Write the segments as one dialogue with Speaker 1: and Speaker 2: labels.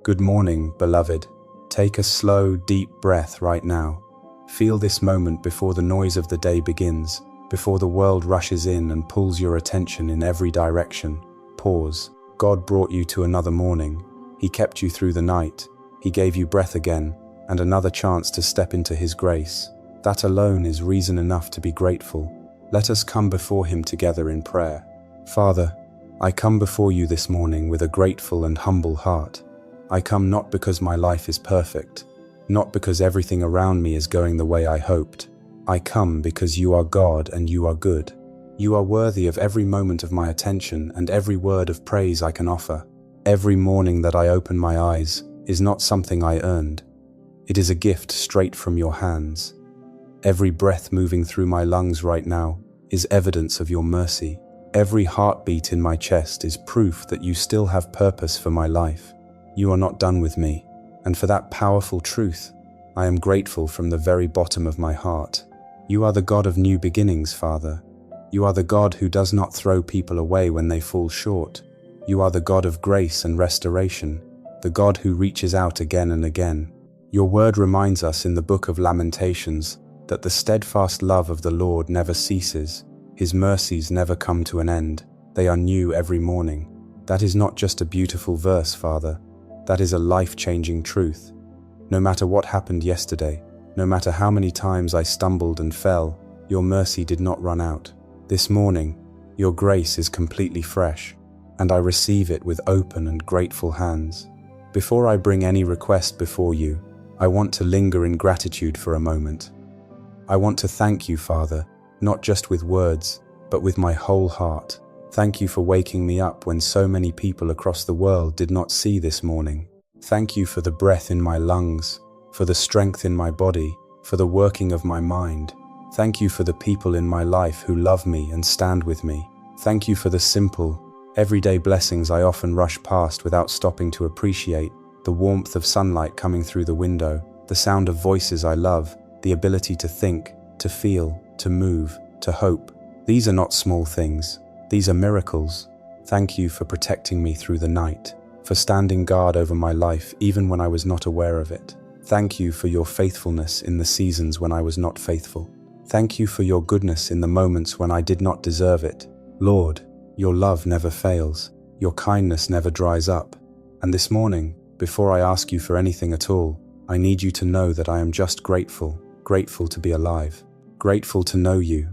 Speaker 1: Good morning, beloved. Take a slow, deep breath right now. Feel this moment before the noise of the day begins, before the world rushes in and pulls your attention in every direction. Pause. God brought you to another morning. He kept you through the night. He gave you breath again, and another chance to step into His grace. That alone is reason enough to be grateful. Let us come before Him together in prayer. Father, I come before you this morning with a grateful and humble heart. I come not because my life is perfect, not because everything around me is going the way I hoped. I come because you are God and you are good. You are worthy of every moment of my attention and every word of praise I can offer. Every morning that I open my eyes is not something I earned. It is a gift straight from your hands. Every breath moving through my lungs right now is evidence of your mercy. Every heartbeat in my chest is proof that you still have purpose for my life. You are not done with me, and for that powerful truth, I am grateful from the very bottom of my heart. You are the God of new beginnings, Father. You are the God who does not throw people away when they fall short. You are the God of grace and restoration, the God who reaches out again and again. Your word reminds us in the book of Lamentations that the steadfast love of the Lord never ceases. His mercies never come to an end. They are new every morning. That is not just a beautiful verse, Father. That is a life-changing truth. No matter what happened yesterday, no matter how many times I stumbled and fell, your mercy did not run out. This morning, your grace is completely fresh, and I receive it with open and grateful hands. Before I bring any request before you, I want to linger in gratitude for a moment. I want to thank you, Father, not just with words, but with my whole heart. Thank you for waking me up when so many people across the world did not see this morning. Thank you for the breath in my lungs, for the strength in my body, for the working of my mind. Thank you for the people in my life who love me and stand with me. Thank you for the simple, everyday blessings I often rush past without stopping to appreciate: the warmth of sunlight coming through the window, the sound of voices I love, the ability to think, to feel, to move, to hope. These are not small things. These are miracles. Thank you for protecting me through the night, for standing guard over my life even when I was not aware of it. Thank you for your faithfulness in the seasons when I was not faithful. Thank you for your goodness in the moments when I did not deserve it. Lord, your love never fails. Your kindness never dries up. And this morning, before I ask you for anything at all, I need you to know that I am just grateful to be alive, grateful to know you,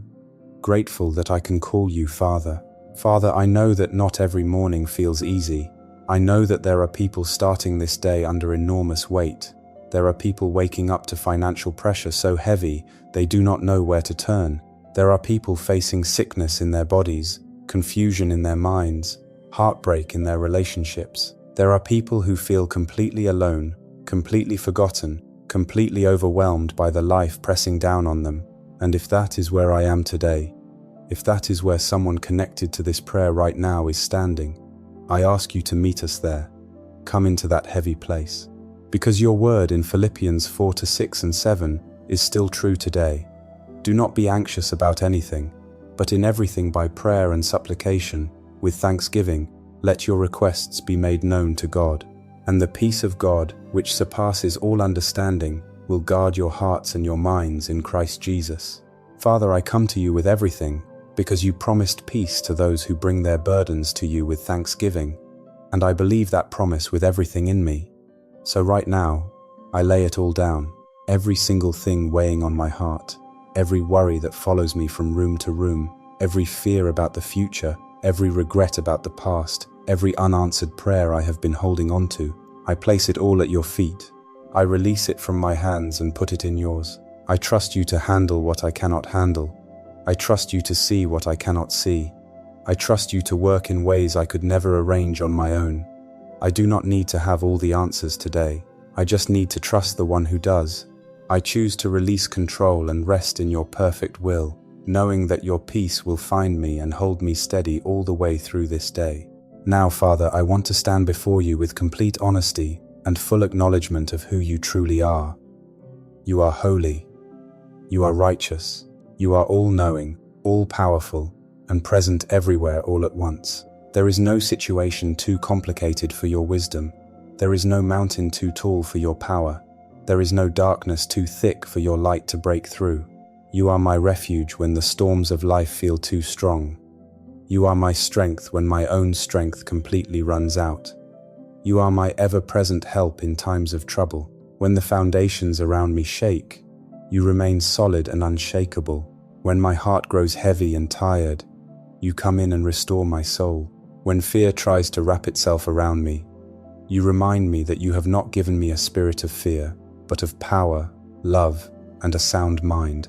Speaker 1: grateful that I can call you Father. Father, I know that not every morning feels easy. I know that there are people starting this day under enormous weight. There are people waking up to financial pressure so heavy they do not know where to turn. There are people facing sickness in their bodies, confusion in their minds, heartbreak in their relationships. There are people who feel completely alone, completely forgotten, completely overwhelmed by the life pressing down on them. And if that is where I am today, if that is where someone connected to this prayer right now is standing, I ask you to meet us there. Come into that heavy place. Because your word in Philippians 4:6 and 7 is still true today. Do not be anxious about anything, but in everything by prayer and supplication, with thanksgiving, let your requests be made known to God. And the peace of God, which surpasses all understanding, will guard your hearts and your minds in Christ Jesus. Father, I come to you with everything, because you promised peace to those who bring their burdens to you with thanksgiving, and I believe that promise with everything in me. So right now, I lay it all down, every single thing weighing on my heart, every worry that follows me from room to room, every fear about the future, every regret about the past, every unanswered prayer I have been holding on to. I place it all at your feet. I release it from my hands and put it in yours. I trust you to handle what I cannot handle. I trust you to see what I cannot see. I trust you to work in ways I could never arrange on my own. I do not need to have all the answers today. I just need to trust the one who does. I choose to release control and rest in your perfect will, knowing that your peace will find me and hold me steady all the way through this day. Now, Father, I want to stand before you with complete honesty and full acknowledgement of who you truly are. You are holy. You are righteous. You are all-knowing, all-powerful, and present everywhere all at once. There is no situation too complicated for your wisdom, There is no mountain too tall for your power. There is no darkness too thick for your light to break through. You are my refuge when the storms of life feel too strong. You are my strength when my own strength completely runs out. You are my ever-present help in times of trouble. When the foundations around me shake, you remain solid and unshakable. When my heart grows heavy and tired, you come in and restore my soul. When fear tries to wrap itself around me, you remind me that you have not given me a spirit of fear, but of power, love, and a sound mind.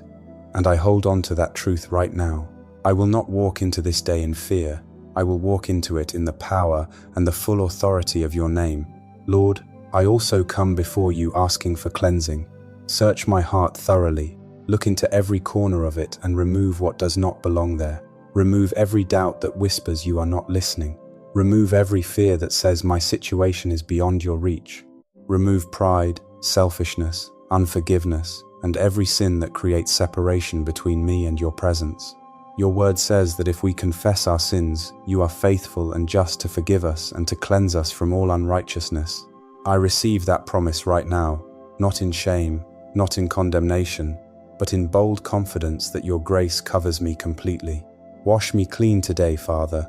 Speaker 1: And I hold on to that truth right now. I will not walk into this day in fear. I will walk into it in the power and the full authority of your name. Lord, I also come before you asking for cleansing. Search my heart thoroughly. Look into every corner of it and remove what does not belong there. Remove every doubt that whispers you are not listening. Remove every fear that says my situation is beyond your reach. Remove pride, selfishness, unforgiveness, and every sin that creates separation between me and your presence. Your word says that if we confess our sins, you are faithful and just to forgive us and to cleanse us from all unrighteousness. I receive that promise right now, not in shame, not in condemnation, but in bold confidence that your grace covers me completely. Wash me clean today, Father.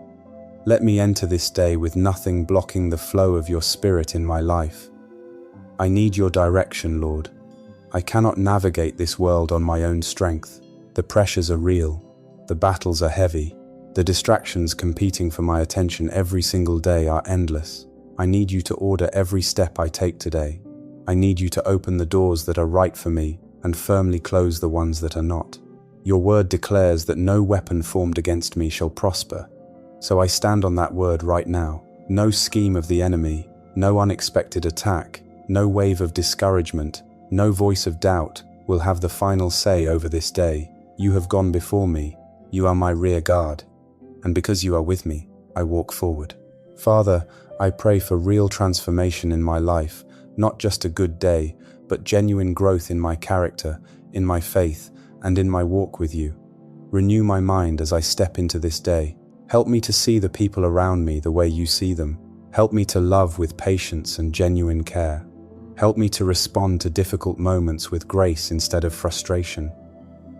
Speaker 1: Let me enter this day with nothing blocking the flow of your Spirit in my life. I need your direction, Lord. I cannot navigate this world on my own strength. The pressures are real. The battles are heavy. The distractions competing for my attention every single day are endless. I need you to order every step I take today. I need you to open the doors that are right for me and firmly close the ones that are not. Your word declares that no weapon formed against me shall prosper. So I stand on that word right now. No scheme of the enemy, no unexpected attack, no wave of discouragement, no voice of doubt will have the final say over this day. You have gone before me. You are my rear guard. And because you are with me, I walk forward. Father, I pray for real transformation in my life, not just a good day, but genuine growth in my character, in my faith, and in my walk with you. Renew my mind as I step into this day. Help me to see the people around me the way you see them. Help me to love with patience and genuine care. Help me to respond to difficult moments with grace instead of frustration.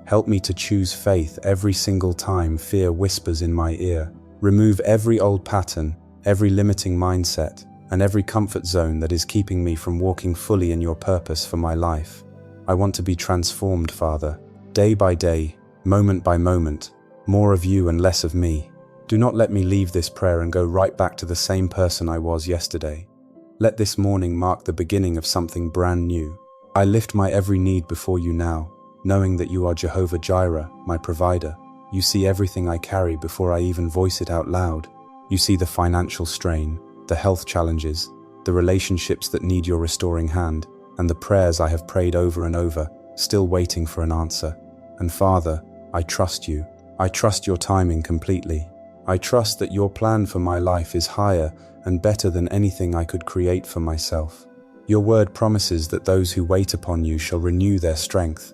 Speaker 1: Help me to choose faith every single time fear whispers in my ear. Remove every old pattern, every limiting mindset, and every comfort zone that is keeping me from walking fully in your purpose for my life. I want to be transformed, Father, day by day, moment by moment, more of you and less of me. Do not let me leave this prayer and go right back to the same person I was yesterday. Let this morning mark the beginning of something brand new. I lift my every need before you now, knowing that you are Jehovah Jireh, my provider. You see everything I carry before I even voice it out loud. You see the financial strain, the health challenges, the relationships that need your restoring hand, and the prayers I have prayed over and over, still waiting for an answer. And Father, I trust you. I trust your timing completely. I trust that your plan for my life is higher and better than anything I could create for myself. Your word promises that those who wait upon you shall renew their strength.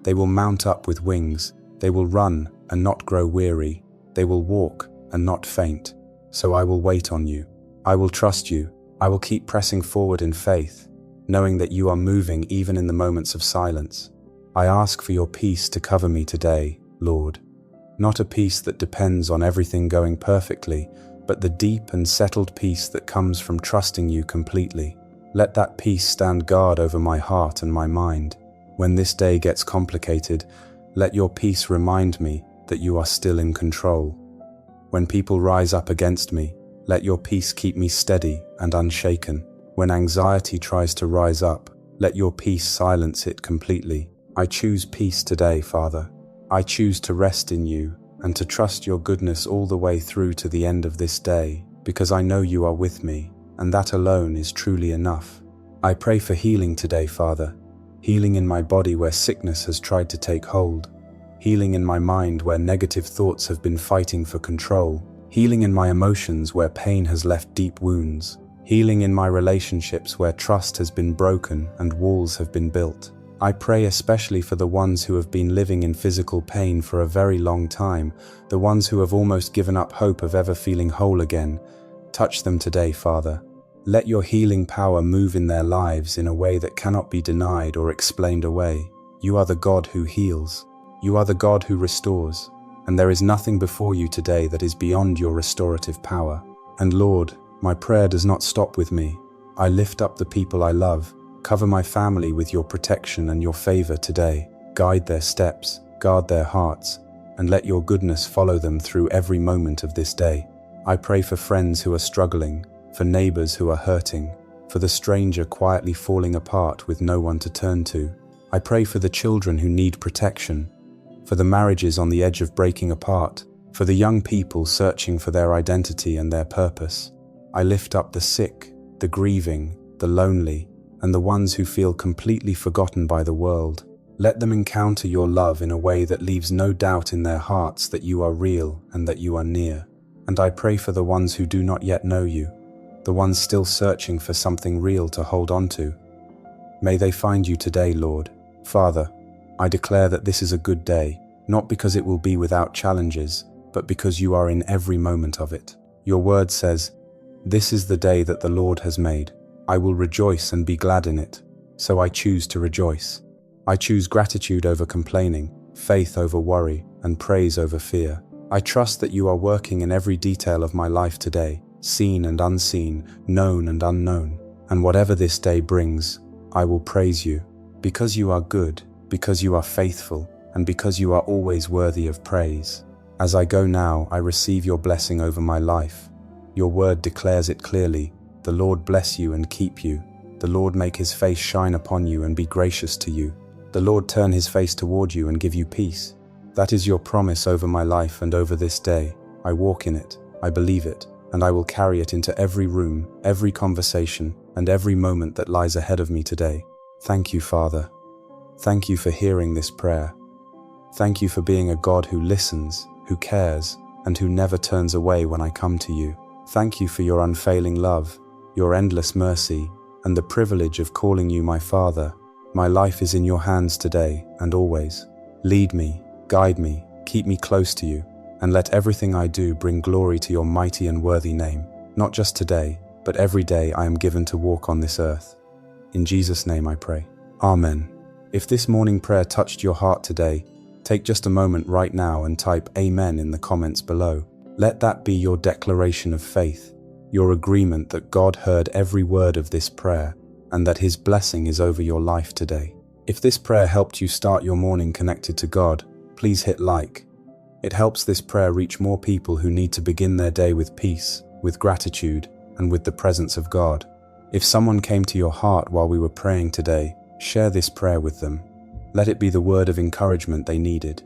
Speaker 1: They will mount up with wings. They will run and not grow weary. They will walk and not faint. So I will wait on you. I will trust you. I will keep pressing forward in faith, knowing that you are moving even in the moments of silence. I ask for your peace to cover me today, Lord. Not a peace that depends on everything going perfectly, but the deep and settled peace that comes from trusting you completely. Let that peace stand guard over my heart and my mind. When this day gets complicated, let your peace remind me that you are still in control. When people rise up against me, let your peace keep me steady and unshaken. When anxiety tries to rise up, let your peace silence it completely. I choose peace today, Father. I choose to rest in you and to trust your goodness all the way through to the end of this day, because I know you are with me, and that alone is truly enough. I pray for healing today, Father. Healing in my body where sickness has tried to take hold. Healing in my mind where negative thoughts have been fighting for control. Healing in my emotions where pain has left deep wounds. Healing in my relationships where trust has been broken and walls have been built. I pray especially for the ones who have been living in physical pain for a very long time, the ones who have almost given up hope of ever feeling whole again. Touch them today, Father. Let your healing power move in their lives in a way that cannot be denied or explained away. You are the God who heals. You are the God who restores. And there is nothing before you today that is beyond your restorative power. And Lord, my prayer does not stop with me. I lift up the people I love. Cover my family with your protection and your favor today. Guide their steps, guard their hearts, and let your goodness follow them through every moment of this day. I pray for friends who are struggling, for neighbors who are hurting, for the stranger quietly falling apart with no one to turn to. I pray for the children who need protection, for the marriages on the edge of breaking apart, for the young people searching for their identity and their purpose. I lift up the sick, the grieving, the lonely, and the ones who feel completely forgotten by the world. Let them encounter your love in a way that leaves no doubt in their hearts that you are real and that you are near. And I pray for the ones who do not yet know you, the ones still searching for something real to hold on to. May they find you today, Lord. Father, I declare that this is a good day, not because it will be without challenges, but because you are in every moment of it. Your word says, "This is the day that the Lord has made. I will rejoice and be glad in it." So I choose to rejoice. I choose gratitude over complaining, faith over worry, and praise over fear. I trust that you are working in every detail of my life today, seen and unseen, known and unknown. And whatever this day brings, I will praise you, because you are good, because you are faithful, and because you are always worthy of praise. As I go now, I receive your blessing over my life. Your word declares it clearly. The Lord bless you and keep you. The Lord make his face shine upon you and be gracious to you. The Lord turn his face toward you and give you peace. That is your promise over my life and over this day. I walk in it, I believe it, and I will carry it into every room, every conversation, and every moment that lies ahead of me today. Thank you, Father. Thank you for hearing this prayer. Thank you for being a God who listens, who cares, and who never turns away when I come to you. Thank you for your unfailing love, your endless mercy, and the privilege of calling you my Father. My life is in your hands today and always. Lead me, guide me, keep me close to you, and let everything I do bring glory to your mighty and worthy name, not just today, but every day I am given to walk on this earth. In Jesus' name I pray. Amen. If this morning prayer touched your heart today, take just a moment right now and type Amen in the comments below. Let that be your declaration of faith, your agreement that God heard every word of this prayer and that his blessing is over your life today. If this prayer helped you start your morning connected to God, please hit like. It helps this prayer reach more people who need to begin their day with peace, with gratitude, and with the presence of God. If someone came to your heart while we were praying today, share this prayer with them. Let it be the word of encouragement they needed.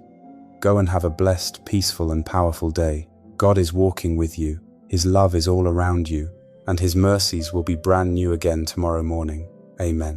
Speaker 1: Go and have a blessed, peaceful, and powerful day. God is walking with you. His love is all around you, and his mercies will be brand new again tomorrow morning. Amen.